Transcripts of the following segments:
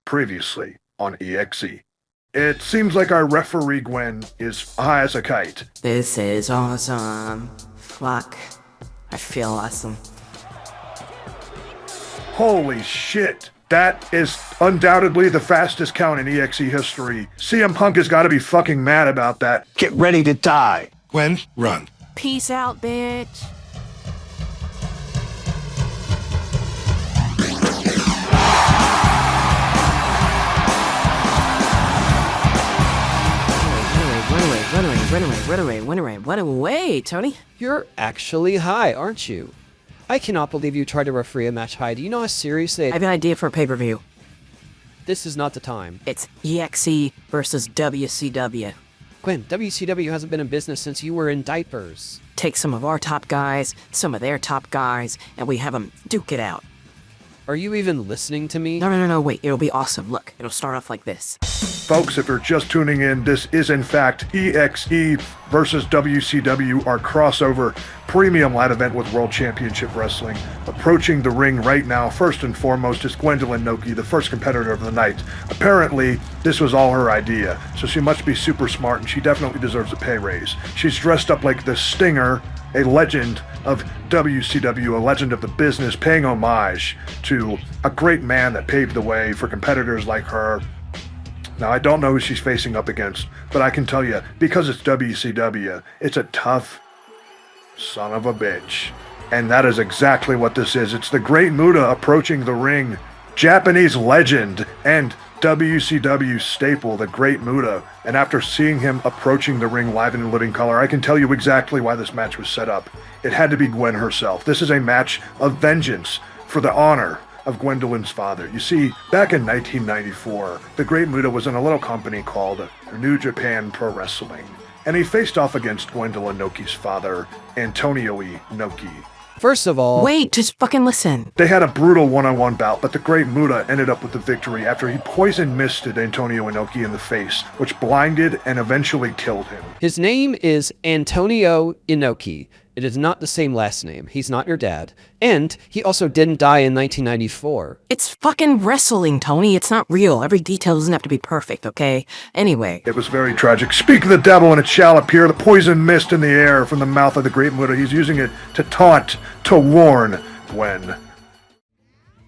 Previously on EXE. It seems like our referee Gwen is high as a kite. This is awesome. Fuck. I feel awesome. Holy shit. That is undoubtedly the fastest count in EXE history. CM Punk has got to be fucking mad about that. Get ready to die. Gwen, run. Peace out, bitch. Run away, Tony. You're actually high, aren't you? I cannot believe you tried to referee a match high. Do you know how seriously I have an idea for a pay-per-view. This is not the time. It's EXE versus WCW. Gwen, WCW hasn't been in business since you were in diapers. Take some of our top guys, some of their top guys, and we have them duke it out. Are you even listening to me? No, wait. It'll be awesome. Look, it'll start off like this. Folks, if you're just tuning in, this is in fact EXE versus WCW, our crossover premium live event with World Championship Wrestling. Approaching the ring right now, first and foremost, is Gwendolyn Noki, the first competitor of the night. Apparently, this was all her idea, so she must be super smart, and she definitely deserves a pay raise. She's dressed up like the Stinger, a legend of WCW, a legend of the business, paying homage to a great man that paved the way for competitors like her. Now, I don't know who she's facing up against, but I can tell you, because it's WCW, it's a tough son of a bitch. And that is exactly what this is. It's the Great Muta approaching the ring. Japanese legend and WCW staple, the Great Muta. And after seeing him approaching the ring live and in living color, I can tell you exactly why this match was set up. It had to be Gwen herself. This is a match of vengeance for the honor of Gwendolyn's father. You see, back in 1994, the Great Muta was in a little company called New Japan Pro Wrestling, and he faced off against Gwendolyn Noki's father, Antonio Inoki. First of all... Wait, just fucking listen. They had a brutal one-on-one bout, but the Great Muta ended up with the victory after he poison misted Antonio Inoki in the face, which blinded and eventually killed him. His name is Antonio Inoki. It is not the same last name. He's not your dad. And he also didn't die in 1994. It's fucking wrestling, Tony. It's not real. Every detail doesn't have to be perfect, okay? Anyway. It was very tragic. Speak of the devil and it shall appear. The poison mist in the air from the mouth of the Great Muta. He's using it to taunt, to warn Gwen.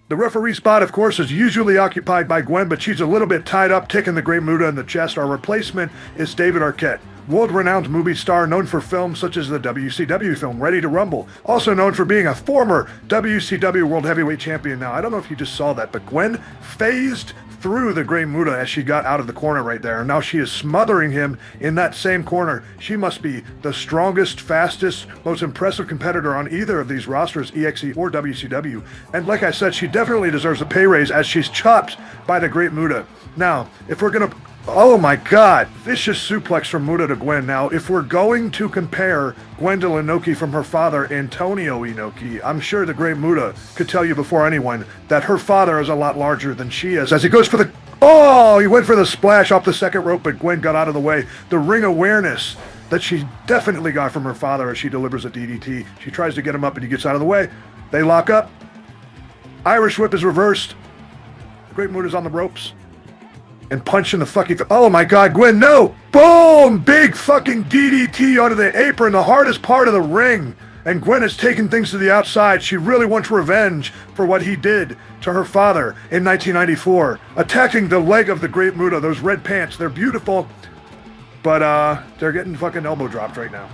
The referee spot, of course, is usually occupied by Gwen, but she's a little bit tied up, kicking the Great Muta in the chest. Our replacement is David Arquette, world-renowned movie star known for films such as the WCW film Ready to Rumble, also known for being a former WCW World Heavyweight Champion. Now, I don't know if you just saw that, but Gwen phased through the Great Muta as she got out of the corner right there. Now she is smothering him in that same corner. She must be the strongest, fastest, most impressive competitor on either of these rosters, EXE or WCW. And like I said, she definitely deserves a pay raise as she's chopped by the Great Muta. Now, if we're gonna... Oh my god, vicious suplex from Muta to Gwen. Now, if we're going to compare Gwendolyn Noki from her father, Antonio Inoki, I'm sure the Great Muta could tell you before anyone that her father is a lot larger than she is. As he goes for the... Oh, he went for the splash off the second rope, but Gwen got out of the way. The ring awareness that she definitely got from her father as she delivers a DDT. She tries to get him up and he gets out of the way. They lock up. Irish whip is reversed. The Great Muta's on the ropes. And punch in the fucking... Oh my god, Gwen, no! Boom! Big fucking DDT onto the apron, the hardest part of the ring. And Gwen has taken things to the outside. She really wants revenge for what he did to her father in 1994. Attacking the leg of the Great Muta, those red pants, they're beautiful. But, they're getting fucking elbow dropped right now.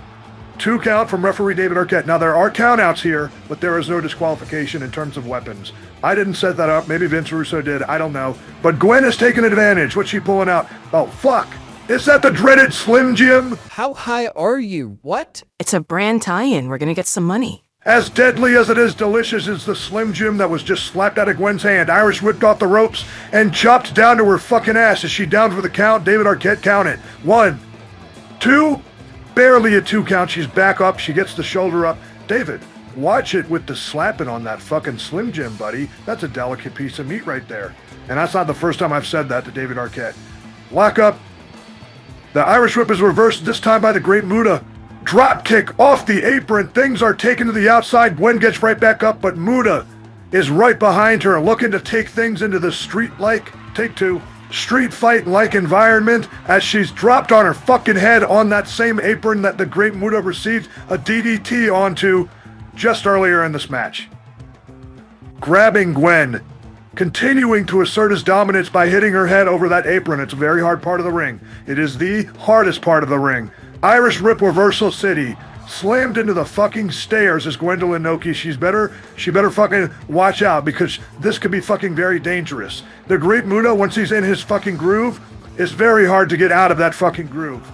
2 count from referee David Arquette. Now, there are countouts here, but there is no disqualification in terms of weapons. I didn't set that up. Maybe Vince Russo did. I don't know. But Gwen has taken advantage. What's she pulling out? Oh, fuck. Is that the dreaded Slim Jim? How high are you? What? It's a brand tie-in. We're gonna get some money. As deadly as it is delicious is the Slim Jim that was just slapped out of Gwen's hand. Irish whipped off the ropes and chopped down to her fucking ass. Is she down for the count? David Arquette counted. 1, 2... Barely a 2 count. She's back up. She gets the shoulder up. David, watch it with the slapping on that fucking Slim Jim, buddy. That's a delicate piece of meat right there. And that's not the first time I've said that to David Arquette. Lock up. The Irish whip is reversed, this time by the Great Muta. Drop kick off the apron. Things are taken to the outside. Gwen gets right back up, but Muta is right behind her, looking to take things into the street fight-like environment as she's dropped on her fucking head on that same apron that the Great Muta received a DDT onto just earlier in this match. Grabbing Gwen, continuing to assert his dominance by hitting her head over that apron. It's a very hard part of the ring. It is the hardest part of the ring. Irish Rip Reversal City. Slammed into the fucking stairs is Gwendolyn Noki. She better fucking watch out, because this could be fucking very dangerous. The Great Muta, once he's in his fucking groove, it's very hard to get out of that fucking groove.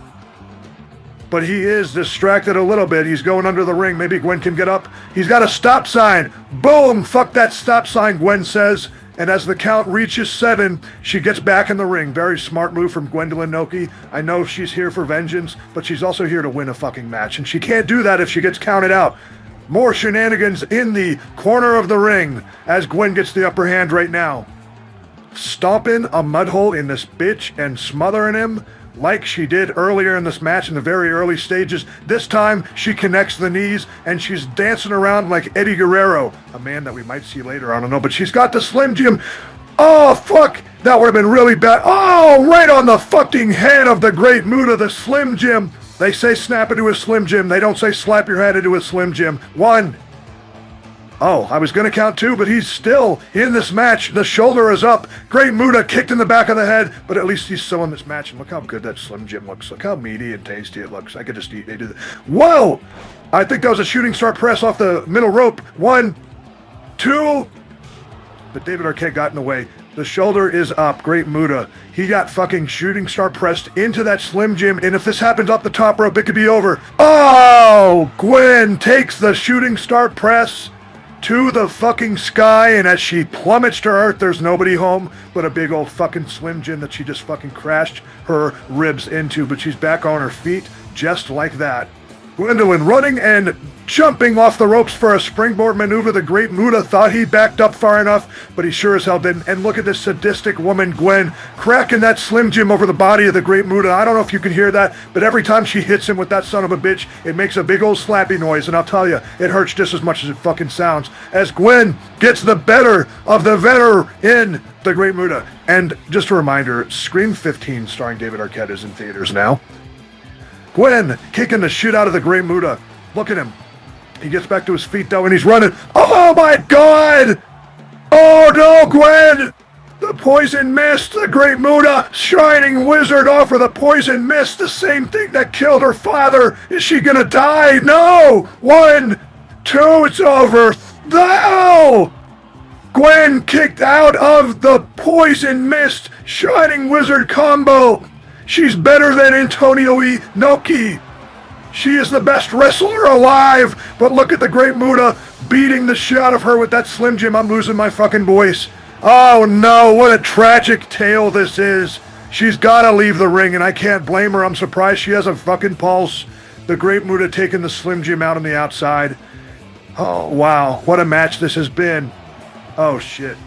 But he is distracted a little bit. He's going under the ring. Maybe Gwen can get up. He's got a stop sign. Boom! Fuck that stop sign, Gwen says. And as the count reaches 7, she gets back in the ring. Very smart move from Gwendolyn Noki. I know she's here for vengeance, but she's also here to win a fucking match. And she can't do that if she gets counted out. More shenanigans in the corner of the ring as Gwen gets the upper hand right now. Stomping a mud hole in this bitch and smothering him like she did earlier in this match in the very early stages. This time, she connects the knees, and she's dancing around like Eddie Guerrero, a man that we might see later, I don't know, but she's got the Slim Jim. Oh, fuck! That would have been really bad. Oh, right on the fucking head of the Great Muta, the Slim Jim. They say snap into a Slim Jim. They don't say slap your head into a Slim Jim. 1. Oh, I was going to count 2, but he's still in this match. The shoulder is up. Great Muta kicked in the back of the head, but at least he's still in this match. And look how good that Slim Jim looks. Look how meaty and tasty it looks. I could just eat. They do that. Whoa! I think that was a shooting star press off the middle rope. 1, 2. But David Arquette got in the way. The shoulder is up. Great Muta. He got fucking shooting star pressed into that Slim Jim, and if this happens off the top rope, it could be over. Oh! Gwen takes the shooting star press to the fucking sky, and as she plummets to earth, there's nobody home but a big old fucking Slim Jim that she just fucking crashed her ribs into, but she's back on her feet just like that. Gwendolyn running and jumping off the ropes for a springboard maneuver. The Great Muta thought he backed up far enough, but he sure as hell didn't. And look at this sadistic woman, Gwen, cracking that Slim Jim over the body of the Great Muta. I don't know if you can hear that, but every time she hits him with that son of a bitch, it makes a big old slappy noise, and I'll tell you, it hurts just as much as it fucking sounds. As Gwen gets the better of the veteran, the Great Muta. And just a reminder, Scream 15 starring David Arquette is in theaters now. Gwen kicking the shit out of the Great Muta. Look at him. He gets back to his feet though, and he's running. Oh my God! Oh no, Gwen! The poison mist, the Great Muta, Shining Wizard offer the poison mist, the same thing that killed her father. Is she gonna die? No! 1, 2, it's over. No! Gwen kicked out of the poison mist, Shining Wizard combo. She's better than Antonio Inoki. She is the best wrestler alive. But look at the Great Muta beating the shit out of her with that Slim Jim. I'm losing my fucking voice. Oh no, what a tragic tale this is. She's gotta leave the ring, and I can't blame her. I'm surprised she has a fucking pulse. The Great Muta taking the Slim Jim out on the outside. Oh wow, what a match this has been. Oh shit.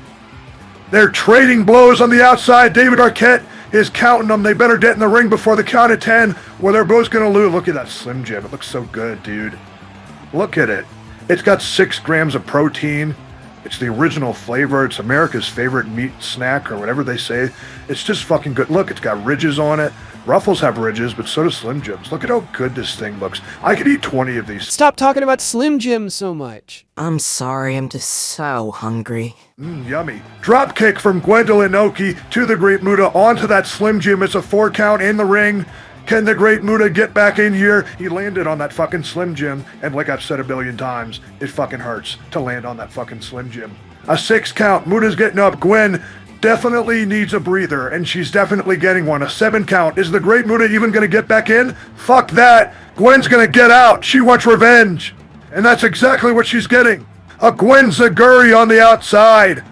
They're trading blows on the outside. David Arquette is counting them. They better get in the ring before the count of 10, or they're both gonna lose. Look at that Slim Jim. It looks so good, dude. Look at it. It's got 6 grams of protein. It's the original flavor. It's America's favorite meat snack, or whatever they say. It's just fucking good. Look, it's got ridges on it. Ruffles have ridges, but so do Slim Jims. Look at how good this thing looks. I could eat 20 of these. Stop talking about Slim Jim so much. I'm sorry, I'm just so hungry. Yummy. Drop kick from Gwendolyn Noki to the Great Muta onto that Slim Jim. It's a 4 count in the ring. Can the Great Muta get back in here? He landed on that fucking Slim Jim, and like I've said a billion times, it fucking hurts to land on that fucking Slim Jim. A 6 count. Muta's getting up. Gwen definitely needs a breather, and she's definitely getting one. A 7 count. Is the Great Muta even going to get back in? Fuck that. Gwen's going to get out. She wants revenge. And that's exactly what she's getting. A Gwen Zaguri on the outside.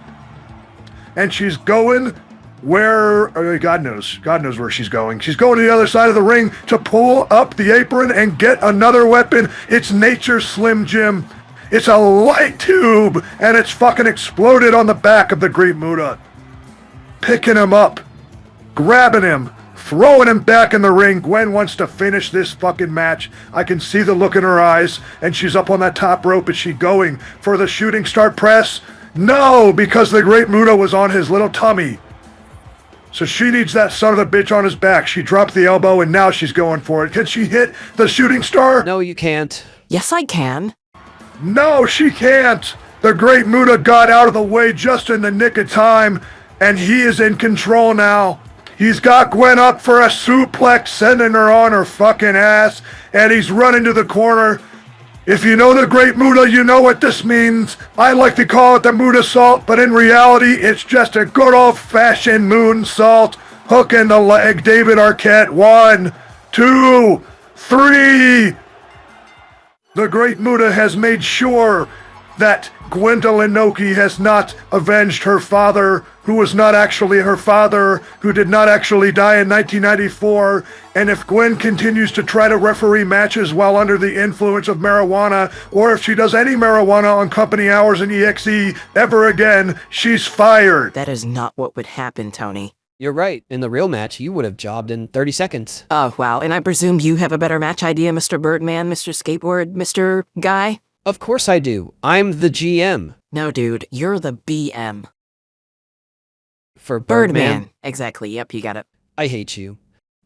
And she's going where, God knows where she's going. She's going to the other side of the ring to pull up the apron and get another weapon. It's Nature's Slim Jim. It's a light tube, and it's fucking exploded on the back of the Great Muta. Picking him up, grabbing him, throwing him back in the ring. Gwen wants to finish this fucking match. I can see the look in her eyes, and she's up on that top rope. Is she going for the shooting star press? No, because the Great Muta was on his little tummy. So she needs that son of a bitch on his back. She dropped the elbow and now she's going for it. Can she hit the shooting star? No, you can't. Yes, I can. No, she can't. The Great Muta got out of the way just in the nick of time, and he is in control now. He's got Gwen up for a suplex, sending her on her fucking ass, and he's running to the corner. If you know the Great Muta, you know what this means. I like to call it the Muta Salt, but in reality, it's just a good old-fashioned moonsault. Hook in the leg, David Arquette. 1, 2, 3. The Great Muta has made sure that Gwendolyn Noki has not avenged her father, who was not actually her father, who did not actually die in 1994, and if Gwen continues to try to referee matches while under the influence of marijuana, or if she does any marijuana on company hours in EXE ever again, she's fired. That is not what would happen, Tony. You're right. In the real match, you would have jobbed in 30 seconds. Oh, wow. And I presume you have a better match idea, Mr. Birdman, Mr. Skateboard, Mr. Guy? Of course I do. I'm the GM. No, dude. You're the BM. For Birdman? Exactly. Yep, you got it. I hate you.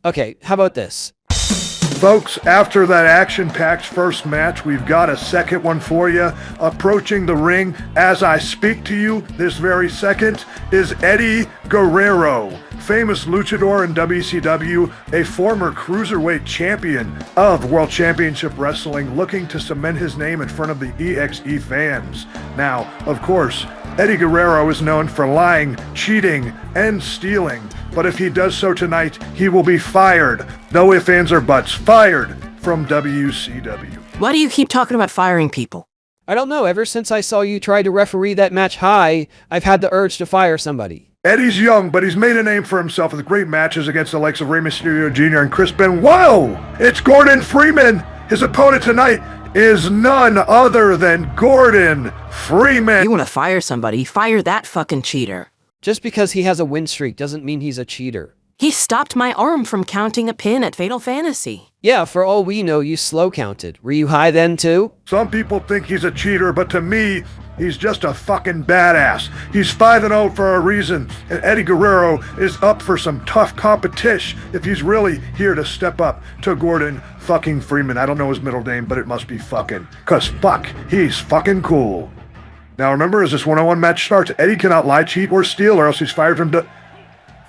Okay, how about this? Folks, after that action-packed first match, we've got a second one for you. Approaching the ring as I speak to you this very second is Eddie Guerrero, famous luchador in WCW, a former cruiserweight champion of World Championship Wrestling, looking to cement his name in front of the EXE fans. Now, of course, Eddie Guerrero is known for lying, cheating, and stealing, but if he does so tonight, he will be fired. No ifs, ands, or buts. Fired from WCW. Why do you keep talking about firing people? I don't know. Ever since I saw you try to referee that match high, I've had the urge to fire somebody. Eddie's young, but he's made a name for himself with great matches against the likes of Rey Mysterio Jr. and Chris Benoit. Whoa! It's Gordon Freeman! His opponent tonight is none other than Gordon Freeman. You want to fire somebody, fire that fucking cheater. Just because he has a win streak doesn't mean he's a cheater. He stopped my arm from counting a pin at Fatal Fantasy. Yeah, for all we know, you slow counted. Were you high then too? Some people think he's a cheater, but to me, he's just a fucking badass. He's 5-0 for a reason, and Eddie Guerrero is up for some tough competition if he's really here to step up to Gordon fucking Freeman. I don't know his middle name, but it must be fucking, cause fuck, he's fucking cool. Now remember, as this one-on-one match starts, Eddie cannot lie, cheat, or steal, or else he's fired from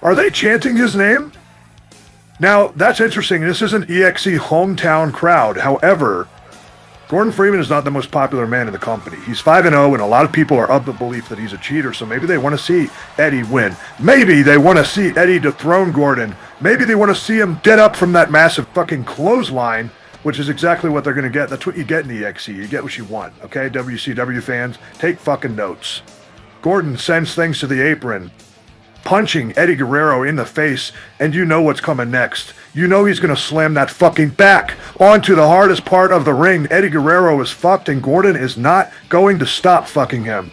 Are they chanting his name? Now, that's interesting. This is an EXE hometown crowd. However, Gordon Freeman is not the most popular man in the company. He's 5-0, and a lot of people are of the belief that he's a cheater, so maybe they want to see Eddie win. Maybe they want to see Eddie dethrone Gordon. Maybe they want to see him get up from that massive fucking clothesline, which is exactly what they're going to get. That's what you get in the EXE. You get what you want, okay? WCW fans, take fucking notes. Gordon sends things to the apron, punching Eddie Guerrero in the face, and you know what's coming next. You know he's going to slam that fucking back onto the hardest part of the ring. Eddie Guerrero is fucked, and Gordon is not going to stop fucking him.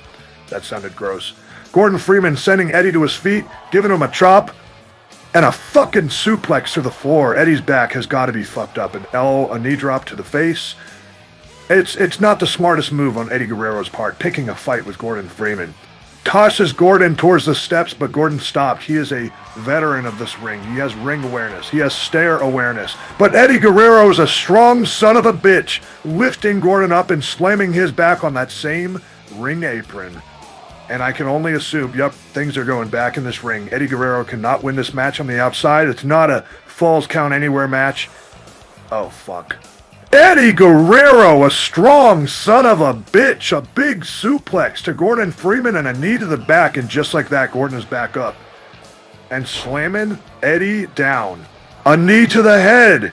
That sounded gross. Gordon Freeman sending Eddie to his feet, giving him a chop, and a fucking suplex to the floor. Eddie's back has got to be fucked up. A knee drop to the face. It's not the smartest move on Eddie Guerrero's part, picking a fight with Gordon Freeman. Tosses Gordon towards the steps, but Gordon stopped. He is a veteran of this ring. He has ring awareness. He has stare awareness. But Eddie Guerrero is a strong son of a bitch, lifting Gordon up and slamming his back on that same ring apron. And I can only assume, yep, things are going back in this ring. Eddie Guerrero cannot win this match on the outside. It's not a Falls Count Anywhere match. Oh, fuck. Eddie Guerrero, a strong son of a bitch, a big suplex to Gordon Freeman and a knee to the back, and just like that, Gordon is back up. And slamming Eddie down. A knee to the head.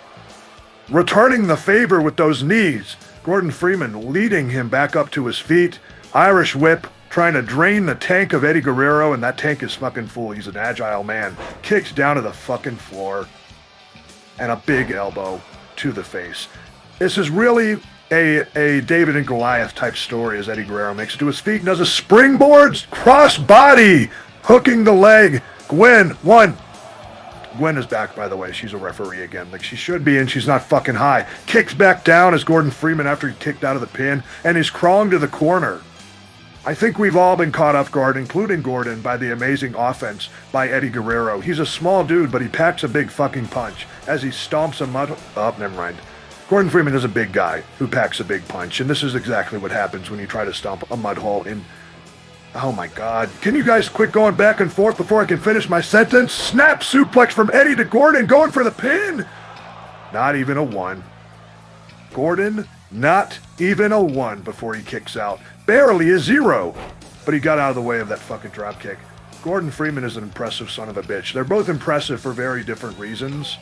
Returning the favor with those knees. Gordon Freeman leading him back up to his feet. Irish whip, trying to drain the tank of Eddie Guerrero, and that tank is fucking full. He's an agile man. Kicks down to the fucking floor. And a big elbow to the face. This is really a David and Goliath type story as Eddie Guerrero makes it to his feet and does a springboard cross body, hooking the leg. Gwen is back, by the way. She's a referee again, like she should be, and she's not fucking high. Kicks back down as Gordon Freeman after he kicked out of the pin, and he's crawling to the corner. I think we've all been caught off guard, including Gordon, by the amazing offense by Eddie Guerrero. He's a small dude, but he packs a big fucking punch as he stomps a mud... Oh, never mind. Gordon Freeman is a big guy who packs a big punch, and this is exactly what happens when you try to stomp a mud hole in... Oh my god. Can you guys quit going back and forth before I can finish my sentence? Snap suplex from Eddie to Gordon, going for the pin! Not even a 1. Gordon, not even a 1 before he kicks out. Barely a 0. But he got out of the way of that fucking dropkick. Gordon Freeman is an impressive son of a bitch. They're both impressive for very different reasons.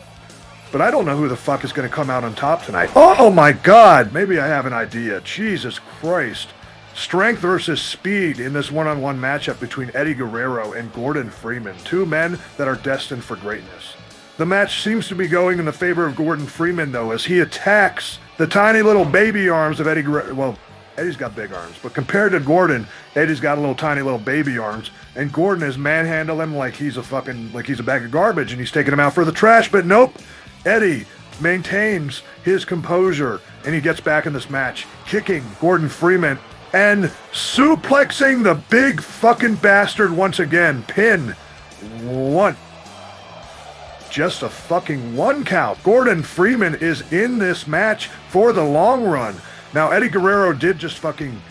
But I don't know who the fuck is going to come out on top tonight. Oh my god! Maybe I have an idea. Jesus Christ. Strength versus speed in this one-on-one matchup between Eddie Guerrero and Gordon Freeman. Two men that are destined for greatness. The match seems to be going in the favor of Gordon Freeman, though, as he attacks the tiny little baby arms of Eddie Guerrero. Well, Eddie's got big arms, but compared to Gordon, Eddie's got tiny little baby arms, and Gordon is manhandling him like he's a bag of garbage, and he's taking him out for the trash, but nope. Eddie maintains his composure, and he gets back in this match, kicking Gordon Freeman and suplexing the big fucking bastard once again. Pin 1. Just a fucking 1 count. Gordon Freeman is in this match for the long run. Now, Eddie Guerrero did just fucking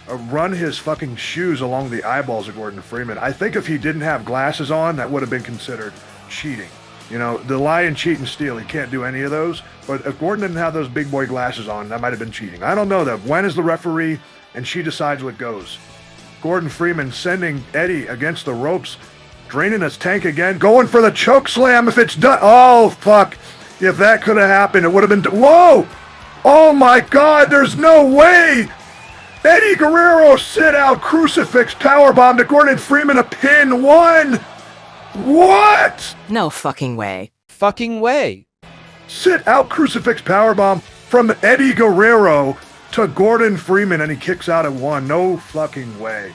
run his fucking shoes along the eyeballs of Gordon Freeman. I think if he didn't have glasses on, that would have been considered cheating. You know, the lie and cheat and steal, he can't do any of those. But if Gordon didn't have those big boy glasses on, that might have been cheating. I don't know that. Gwen is the referee, and she decides what goes. Gordon Freeman sending Eddie against the ropes, draining his tank again, going for the choke slam if it's done. Oh, fuck. If that could have happened, it would have been... Whoa! Oh, my God, there's no way! Eddie Guerrero sit out crucifix powerbomb to Gordon Freeman, a pin 1! What? No fucking way. Fucking way. Sit out crucifix powerbomb from Eddie Guerrero to Gordon Freeman, and he kicks out at 1. No fucking way.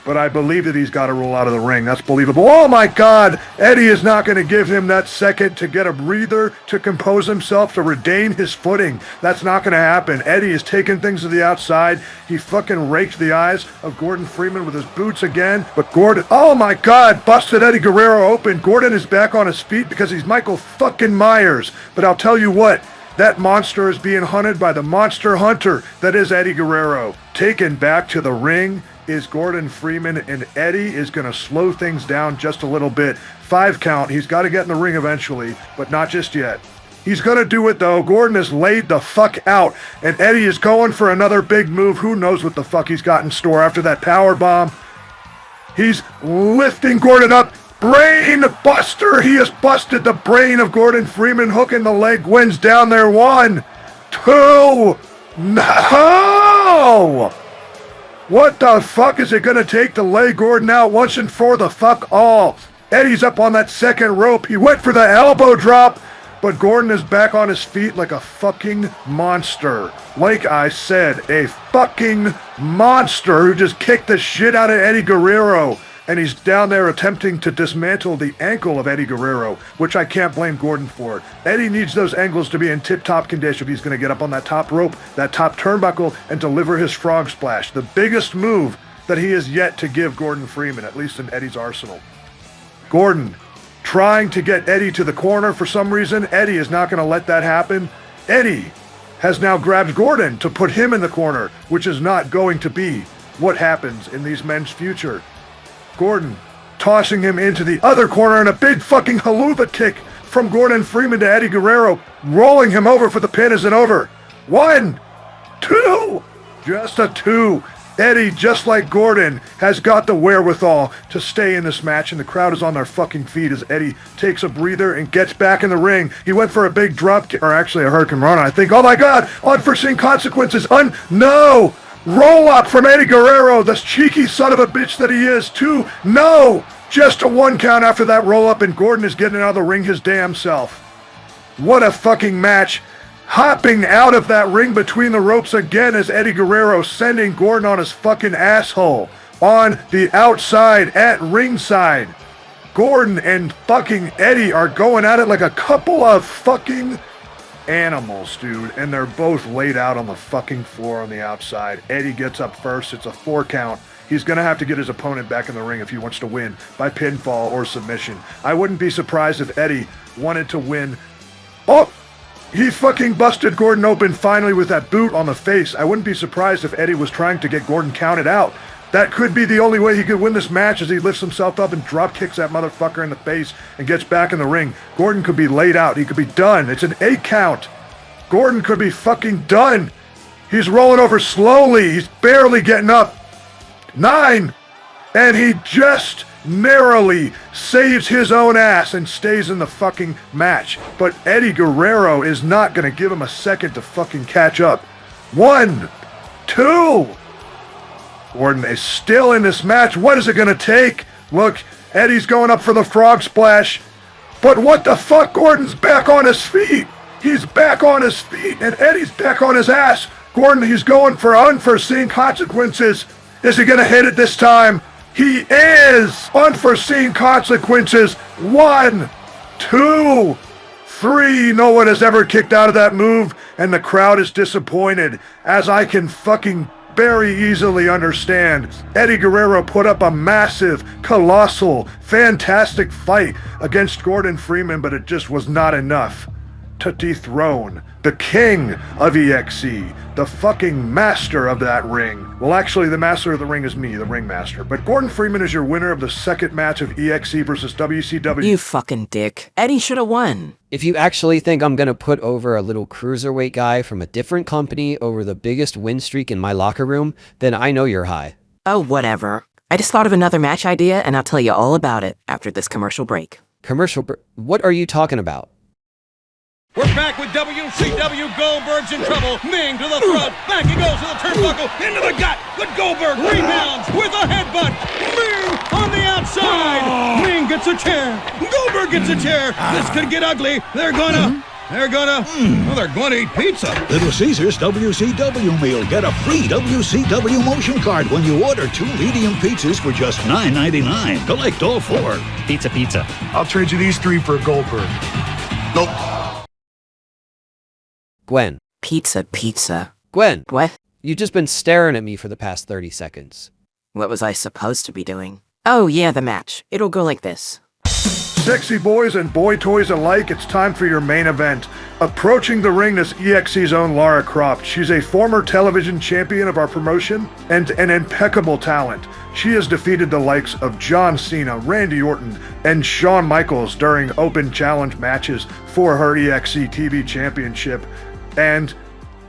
But I believe that he's got to roll out of the ring. That's believable. Oh my God! Eddie is not going to give him that second to get a breather, to compose himself, to regain his footing. That's not going to happen. Eddie is taking things to the outside. He fucking raked the eyes of Gordon Freeman with his boots again. But Gordon, oh my God, busted Eddie Guerrero open. Gordon is back on his feet because he's Michael fucking Myers. But I'll tell you what, that monster is being hunted by the monster hunter that is Eddie Guerrero. Taken back to the ring is Gordon Freeman, and Eddie is going to slow things down just a little bit. 5 count. He's got to get in the ring eventually, but not just yet. He's going to do it, though. Gordon is laid the fuck out, and Eddie is going for another big move. Who knows what the fuck he's got in store after that power bomb. He's lifting Gordon up. Brain buster. He has busted the brain of Gordon Freeman, hooking the leg. Wins down there. 1, 2, no! What the fuck is it going to take to lay Gordon out once and for the fuck all? Eddie's up on that second rope. He went for the elbow drop, but Gordon is back on his feet like a fucking monster. Like I said, a fucking monster who just kicked the shit out of Eddie Guerrero. And he's down there attempting to dismantle the ankle of Eddie Guerrero, which I can't blame Gordon for. Eddie needs those ankles to be in tip-top condition if he's going to get up on that top rope, that top turnbuckle, and deliver his frog splash. The biggest move that he has yet to give Gordon Freeman, at least in Eddie's arsenal. Gordon trying to get Eddie to the corner for some reason. Eddie is not going to let that happen. Eddie has now grabbed Gordon to put him in the corner, which is not going to be what happens in these men's future. Gordon tossing him into the other corner, and a big fucking haluva kick from Gordon Freeman to Eddie Guerrero, rolling him over for the pin. Is it over? 1, 2, just a 2. Eddie, just like Gordon, has got the wherewithal to stay in this match, and the crowd is on their fucking feet as Eddie takes a breather and gets back in the ring. He went for a big drop, or actually a Hurricane Rana, I think. Oh my God, unforeseen consequences. No! Roll up from Eddie Guerrero, the cheeky son of a bitch that he is. 2, no! Just a 1 count after that roll up, and Gordon is getting out of the ring his damn self. What a fucking match. Hopping out of that ring between the ropes again as Eddie Guerrero sending Gordon on his fucking asshole. On the outside at ringside. Gordon and fucking Eddie are going at it like a couple of fucking animals, dude, and they're both laid out on the fucking floor on the outside. Eddie gets up first. It's a 4 count. He's going to have to get his opponent back in the ring if he wants to win by pinfall or submission. I wouldn't be surprised if Eddie wanted to win. Oh, he fucking busted Gordon open finally with that boot on the face. I wouldn't be surprised if Eddie was trying to get Gordon counted out. That could be the only way he could win this match, as he lifts himself up and drop kicks that motherfucker in the face and gets back in the ring. Gordon could be laid out. He could be done. It's an 8 count. Gordon could be fucking done. He's rolling over slowly. He's barely getting up. 9. And he just narrowly saves his own ass and stays in the fucking match. But Eddie Guerrero is not going to give him a second to fucking catch up. 1, 2. Gordon is still in this match. What is it going to take? Look, Eddie's going up for the frog splash. But what the fuck? Gordon's back on his feet. He's back on his feet, and Eddie's back on his ass. Gordon, he's going for unforeseen consequences. Is he going to hit it this time? He is! Unforeseen consequences. 1, 2, 3. No one has ever kicked out of that move, and the crowd is disappointed, as I can fucking very easily understand. Eddie Guerrero put up a massive, colossal, fantastic fight against Gordon Freeman, but it just was not enough to dethrone the king of EXE, the fucking master of that ring. Well, actually, the master of the ring is me, the ringmaster. But Gordon Freeman is your winner of the second match of EXE versus WCW. You fucking dick. Eddie should have won. If you actually think I'm gonna put over a little cruiserweight guy from a different company over the biggest win streak in my locker room, then I know you're high. Oh, whatever. I just thought of another match idea, and I'll tell you all about it after this commercial break. What are you talking about? We're back with WCW. Goldberg's in trouble. Ming to the front. Back he goes to the turnbuckle. Into the gut. But Goldberg rebounds with a headbutt. Ming on the outside. Ming gets a chair. Goldberg gets a chair. This could get ugly. They're gonna eat pizza. Little Caesars WCW meal. Get a free WCW motion card when you order 2 medium pizzas for just $9.99. Collect all 4. Pizza. I'll trade you these 3 for a Goldberg. Nope. Gwen. Pizza. Gwen, What? you've just been staring at me for the past 30 seconds. What was I supposed to be doing? Oh, yeah, the match. It'll go like this. Sexy boys and boy toys alike, it's time for your main event. Approaching the ring is EXE's own Lara Croft. She's a former television champion of our promotion and an impeccable talent. She has defeated the likes of John Cena, Randy Orton, and Shawn Michaels during open challenge matches for her EXE TV championship. And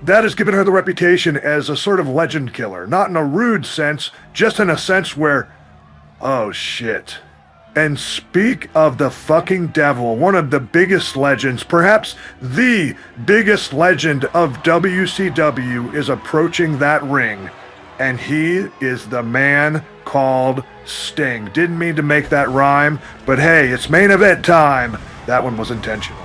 that has given her the reputation as a sort of legend killer. Not in a rude sense, just in a sense where, oh shit. And speak of the fucking devil, one of the biggest legends, perhaps the biggest legend of WCW is approaching that ring. And he is the man called Sting. Didn't mean to make that rhyme, but hey, it's main event time. That one was intentional.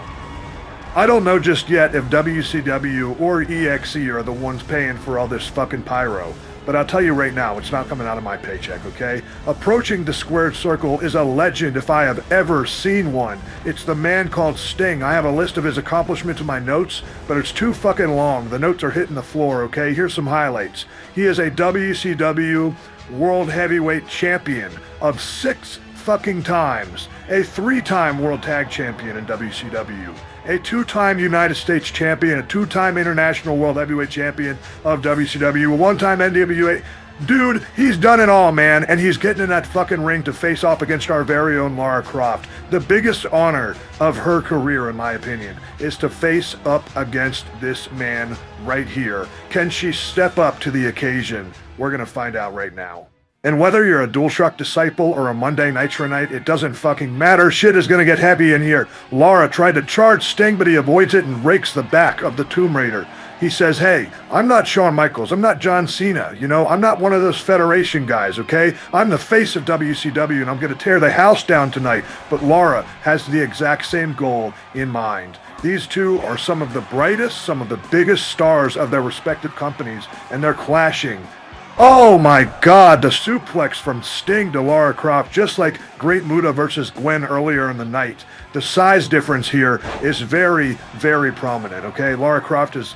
I don't know just yet if WCW or EXE are the ones paying for all this fucking pyro. But I'll tell you right now, it's not coming out of my paycheck, okay? Approaching the squared circle is a legend if I have ever seen one. It's the man called Sting. I have a list of his accomplishments in my notes, but it's too fucking long. The notes are hitting the floor, okay? Here's some highlights. He is a WCW World Heavyweight Champion of 6 fucking times. A 3-time World Tag Champion in WCW. A 2-time United States Champion, a 2-time International World Heavyweight Champion of WCW, a 1-time NWA. Dude, he's done it all, man, and he's getting in that fucking ring to face off against our very own Lara Croft. The biggest honor of her career, in my opinion, is to face up against this man right here. Can she step up to the occasion? We're gonna find out right now. And whether you're a DualShock disciple or a Monday Nitro Night, it doesn't fucking matter. Shit is gonna get heavy in here. Lara tried to charge Sting, but he avoids it and rakes the back of the Tomb Raider. He says, hey, I'm not Shawn Michaels. I'm not John Cena. You know, I'm not one of those Federation guys, okay? I'm the face of WCW, and I'm gonna tear the house down tonight. But Lara has the exact same goal in mind. These two are some of the brightest, some of the biggest stars of their respective companies, and they're clashing Oh my god, the suplex from Sting to Lara Croft, just like Great Muta versus Gwen earlier in the night. The size difference here is very, very prominent, okay? Lara Croft is,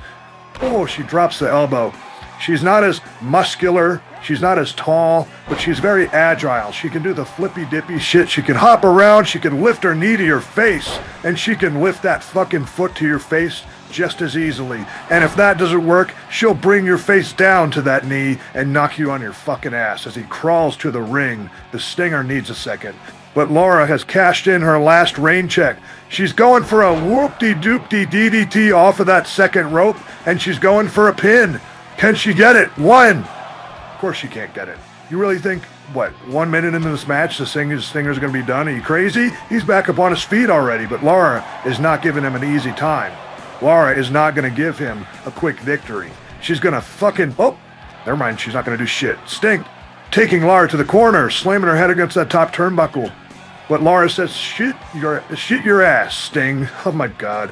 oh, she drops the elbow. She's not as muscular, she's not as tall, but she's very agile. She can do the flippy-dippy shit. She can hop around, she can lift her knee to your face, and she can lift that fucking foot to your face just as easily. And if that doesn't work, she'll bring your face down to that knee and knock you on your fucking ass. As he crawls to the ring, the Stinger needs a second. But Lara has cashed in her last rain check. She's going for a whoop-de-doop-de DDT off of that second rope, and she's going for a pin. Can she get it? One. Of course she can't get it. You really think, what, 1 minute into this match, the Stinger's going to be done? Are you crazy? He's back up on his feet already, but Lara is not giving him an easy time. Lara is not going to give him a quick victory. She's going to fucking... Oh, never mind. She's not going to do shit. Sting taking Lara to the corner, slamming her head against that top turnbuckle. But Lara says, shit your ass, Sting. Oh my god.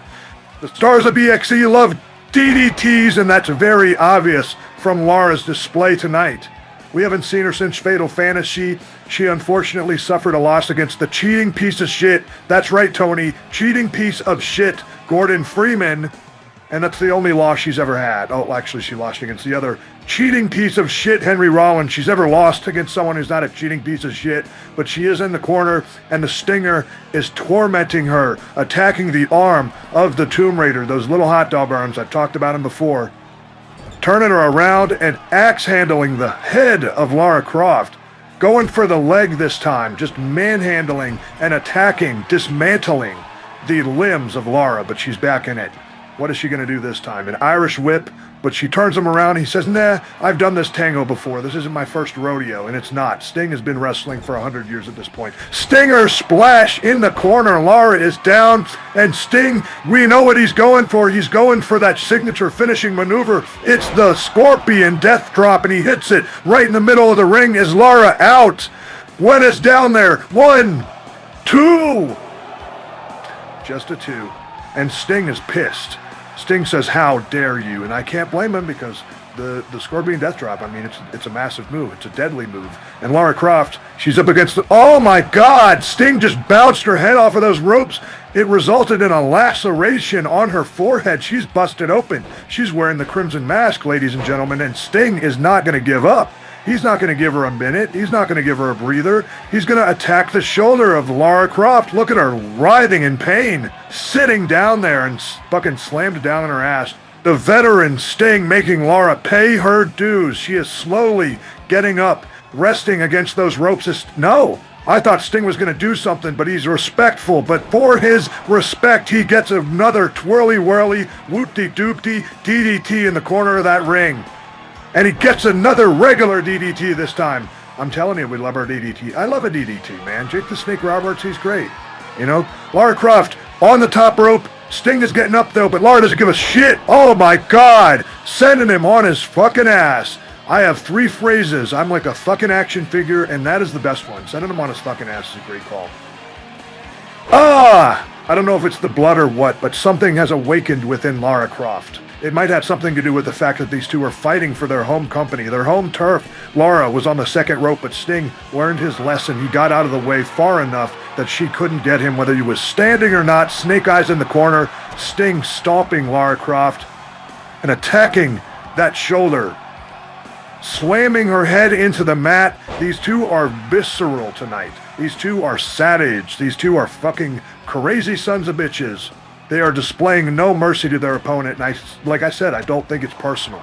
The stars of EXE love DDTs, and that's very obvious from Lara's display tonight. We haven't seen her since Fatal Fantasy. She unfortunately suffered a loss against the cheating piece of shit. That's right, Tony. Cheating piece of shit, Gordon Freeman. And that's the only loss she's ever had. Oh, actually, she lost against the other cheating piece of shit, Henry Rollins. She's ever lost against someone who's not a cheating piece of shit. But she is in the corner, and the Stinger is tormenting her, attacking the arm of the Tomb Raider. Those little hot dog arms, I've talked about them before. Turning her around and axe-handling the head of Lara Croft. Going for the leg this time, just manhandling and attacking, dismantling the limbs of Lara, but she's back in it. What is she going to do this time? An Irish whip, but she turns him around. He says, nah, I've done this tango before. This isn't my first rodeo, and it's not. Sting has been wrestling for 100 years at this point. Stinger splash in the corner. Lara is down, and Sting, we know what he's going for. He's going for that signature finishing maneuver. It's the Scorpion Death Drop, and he hits it right in the middle of the ring. Is Lara out? When it's down there. 1, 2. Just a 2. And Sting is pissed. Sting says, how dare you? And I can't blame him, because the Scorpion Death Drop, I mean, it's a massive move. It's a deadly move. And Lara Croft, she's up against the... Oh my god! Sting just bounced her head off of those ropes. It resulted in a laceration on her forehead. She's busted open. She's wearing the Crimson Mask, ladies and gentlemen, and Sting is not going to give up. He's not going to give her a minute. He's not going to give her a breather. He's going to attack the shoulder of Lara Croft. Look at her writhing in pain, sitting down there and fucking slammed down on her ass. The veteran Sting making Lara pay her dues. She is slowly getting up, resting against those ropes. No, I thought Sting was going to do something, but he's respectful. But for his respect, he gets another twirly-whirly, whoop-de-doop-de DDT in the corner of that ring. And he gets another regular DDT this time. I'm telling you, we love our DDT. I love a DDT, man. Jake the Snake Roberts, he's great. You know? Lara Croft on the top rope. Sting is getting up, though, but Lara doesn't give a shit. Oh, my God. Sending him on his fucking ass. I have 3 phrases. I'm like a fucking action figure, and that is the best one. Sending him on his fucking ass is a great call. I don't know if it's the blood or what, but something has awakened within Lara Croft. It might have something to do with the fact that these two are fighting for their home company, their home turf. Lara was on the second rope, but Sting learned his lesson. He got out of the way far enough that she couldn't get him, whether he was standing or not. Snake Eyes in the corner, Sting stomping Lara Croft and attacking that shoulder, slamming her head into the mat. These two are visceral tonight. These two are savage. These two are fucking crazy sons of bitches. They are displaying no mercy to their opponent, and like I said, I don't think it's personal.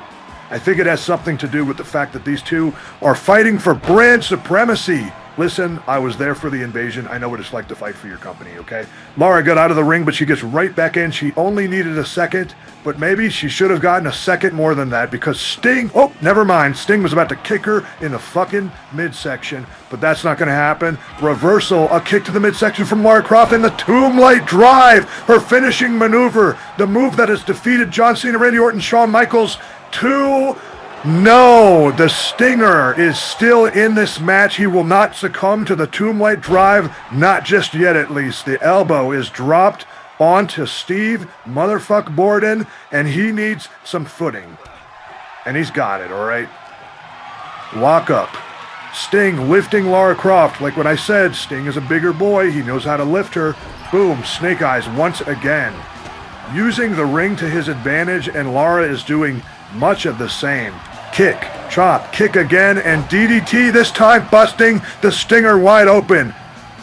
I think it has something to do with the fact that these two are fighting for brand supremacy. Listen, I was there for the invasion. I know what it's like to fight for your company, okay? Lara got out of the ring, but she gets right back in. She only needed a second, but maybe she should have gotten a second more than that, because Sting... Oh, never mind. Sting was about to kick her in the fucking midsection, but that's not going to happen. Reversal, a kick to the midsection from Lara Croft, and the Tomblight Drive, her finishing maneuver, the move that has defeated John Cena, Randy Orton, Shawn Michaels, 2... No, the Stinger is still in this match. He will not succumb to the Tomblight Drive, not just yet at least. The elbow is dropped onto Steve motherfuck Borden, and he needs some footing. And he's got it, all right? Lockup. Sting lifting Lara Croft. Like what I said, Sting is a bigger boy. He knows how to lift her. Boom, Snake Eyes once again. Using the ring to his advantage, and Lara is doing much of the same. Kick, chop, kick again, and DDT, this time busting the Stinger wide open.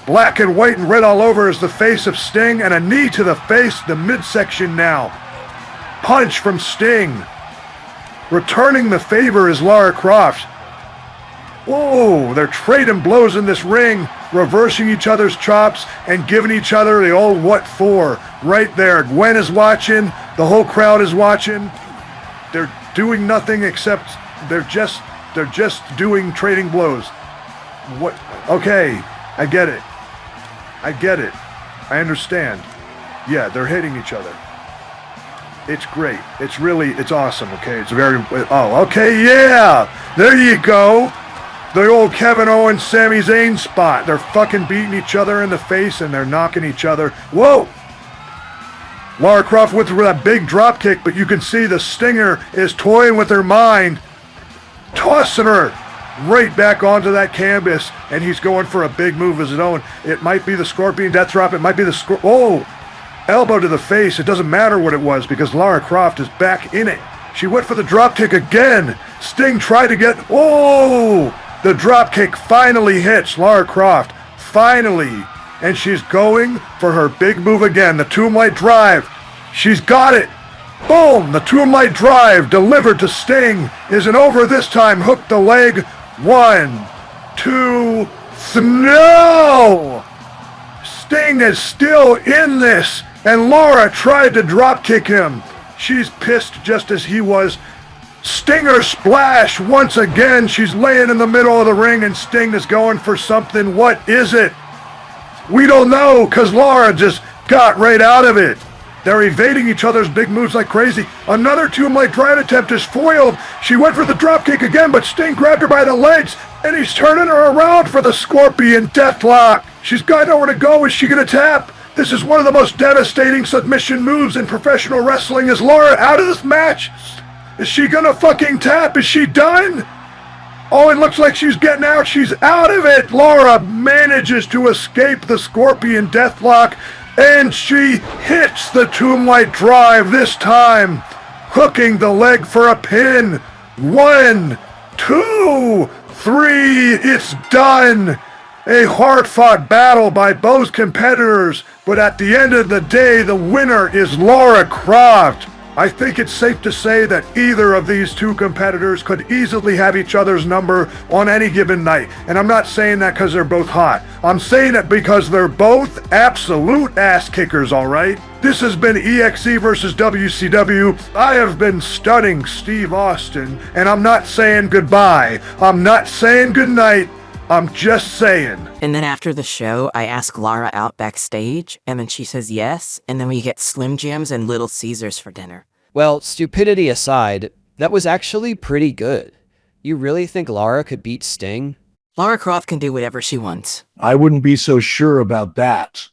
Black and white and red all over is the face of Sting, and a knee to the face, the midsection now. Punch from Sting. Returning the favor is Lara Croft. Whoa, they're trading blows in this ring, reversing each other's chops and giving each other the old what for. Right there, Gwen is watching, the whole crowd is watching. They're doing nothing except they're just doing trading blows. What? Okay, I get it. I understand. Yeah, they're hitting each other. It's great. It's awesome, okay? It's very, oh, okay, yeah! There you go! The old Kevin Owens, Sami Zayn spot. They're fucking beating each other in the face and they're knocking each other. Whoa! Lara Croft with that big drop kick, but you can see the Stinger is toying with her mind, tossing her right back onto that canvas, and he's going for a big move of his own. It might be the Scorpion Death Drop. It might be the oh! Elbow to the face. It doesn't matter what it was because Lara Croft is back in it. She went for the drop kick again. Sting tried to get, oh! The drop kick finally hits Lara Croft. Finally. And she's going for her big move again. The Tomblight Drive. She's got it. Boom. The Tomblight Drive delivered to Sting. Isn't over this time. Hook the leg. 1, 2, 3. No! Sting is still in this. And Lara tried to drop kick him. She's pissed just as he was. Stinger splash once again. She's laying in the middle of the ring and Sting is going for something. What is it? We don't know because Lara just got right out of it. They're evading each other's big moves like crazy. Another Tomblight Drive attempt is foiled. She went for the dropkick again, but Sting grabbed her by the legs and he's turning her around for the Scorpion Deathlock. She's got nowhere to go. Is she going to tap? This is one of the most devastating submission moves in professional wrestling. Is Lara out of this match? Is she gonna fucking tap? Is she done? Oh, it looks like she's getting out. She's out of it. Lara manages to escape the Scorpion Deathlock, and she hits the Tomblight Drive this time, hooking the leg for a pin. 1, 2, 3. It's done. A hard-fought battle by both competitors, but at the end of the day, the winner is Lara Croft. I think it's safe to say that either of these two competitors could easily have each other's number on any given night. And I'm not saying that because they're both hot. I'm saying it because they're both absolute ass kickers, alright? This has been EXE versus WCW. I have been stunning Steve Austin, and I'm not saying goodbye. I'm not saying goodnight. I'm just saying. And then after the show, I ask Lara out backstage, and then she says yes, and then we get Slim Jims and Little Caesars for dinner. Well, stupidity aside, that was actually pretty good. You really think Lara could beat Sting? Lara Croft can do whatever she wants. I wouldn't be so sure about that.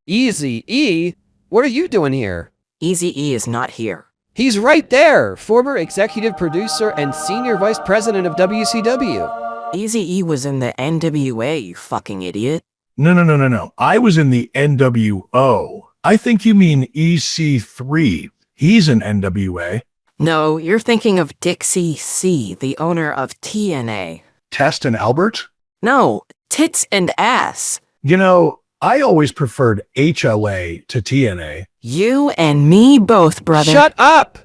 Easy E? What are you doing here? Easy E is not here. He's right there! Former executive producer and senior vice president of WCW. Easy E was in the NWA, you fucking idiot. No. I was in the NWO. I think you mean EC3. He's an NWA. No, you're thinking of Dixie C, the owner of TNA. Test and Albert? No, Tits and Ass. You know, I always preferred HLA to TNA. You and me both, brother. Shut up!